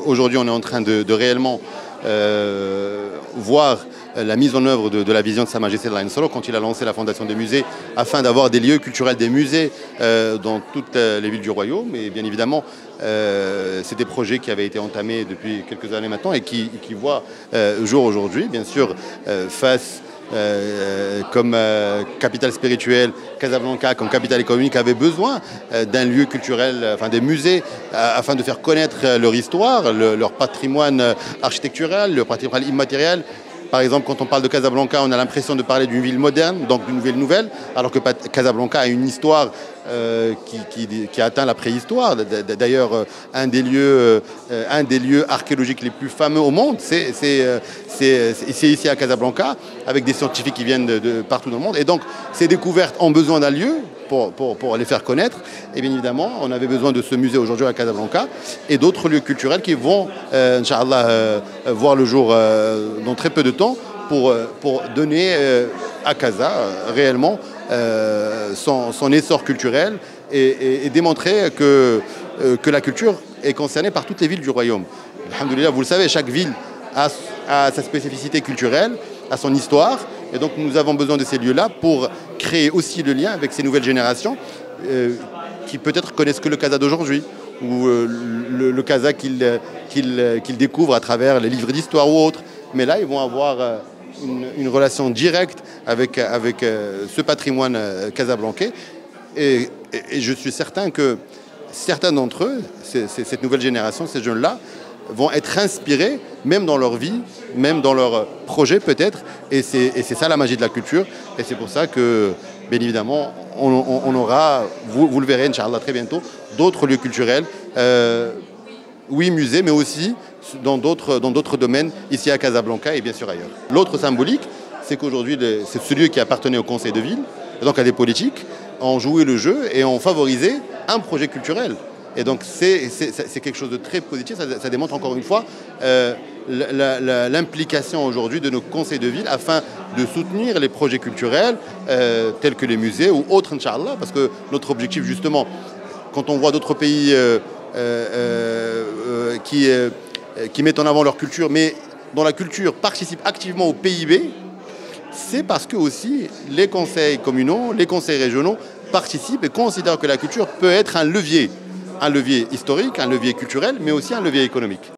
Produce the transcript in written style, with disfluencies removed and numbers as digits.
aujourd'hui, on est en train de réellement voir la mise en œuvre de la vision de Sa Majesté Allah Solo quand il a lancé la fondation des musées afin d'avoir des lieux culturels, des musées dans toutes les villes du royaume. Et bien évidemment, c'est des projets qui avaient été entamés depuis quelques années maintenant et qui voient jour aujourd'hui, bien sûr, face comme capitale spirituelle, Casablanca comme capitale économique avait besoin d'un lieu culturel, enfin des musées, afin de faire connaître leur histoire, leur patrimoine architectural, leur patrimoine immatériel. Par exemple, quand on parle de Casablanca, on a l'impression de parler d'une ville moderne, donc d'une ville nouvelle, alors que Casablanca a une histoire qui atteint la préhistoire. D'ailleurs, un des lieux archéologiques les plus fameux au monde, c'est ici à Casablanca, avec des scientifiques qui viennent de partout dans le monde. Et donc, ces découvertes ont besoin d'un lieu pour les faire connaître. Et bien évidemment, on avait besoin de ce musée aujourd'hui à Casablanca et d'autres lieux culturels qui vont, Inch'Allah, voir le jour dans très peu de temps pour donner à Casa réellement son essor culturel et démontrer que la culture est concernée par toutes les villes du royaume. Alhamdoulilah, vous le savez, chaque ville a sa spécificité culturelle, a son histoire. Et donc nous avons besoin de ces lieux-là pour créer aussi le lien avec ces nouvelles générations qui peut-être connaissent que le Casa d'aujourd'hui ou le Casa qu'ils découvrent à travers les livres d'histoire ou autres. Mais là, ils vont avoir une relation directe avec ce patrimoine casablancais. Et je suis certain que certains d'entre eux, cette nouvelle génération, ces jeunes-là, vont être inspirés, même dans leur vie, même dans leur projet peut-être. Et c'est ça la magie de la culture. Et c'est pour ça que, bien évidemment, on aura, vous le verrez, Inch'Allah, très bientôt, d'autres lieux culturels. Oui, musées, mais aussi dans d'autres domaines, ici à Casablanca et bien sûr ailleurs. L'autre symbolique, c'est qu'aujourd'hui, c'est ce lieu qui appartenait au conseil de ville, et donc à des politiques, ont joué le jeu et ont favorisé un projet culturel. Et donc c'est quelque chose de très positif, ça démontre encore une fois l'implication aujourd'hui de nos conseils de ville afin de soutenir les projets culturels tels que les musées ou autres, Inch'Allah, parce que notre objectif justement, quand on voit d'autres pays qui mettent en avant leur culture, mais dont la culture participe activement au PIB, c'est parce que aussi les conseils communaux, les conseils régionaux participent et considèrent que la culture peut être un levier historique, un levier culturel, mais aussi un levier économique.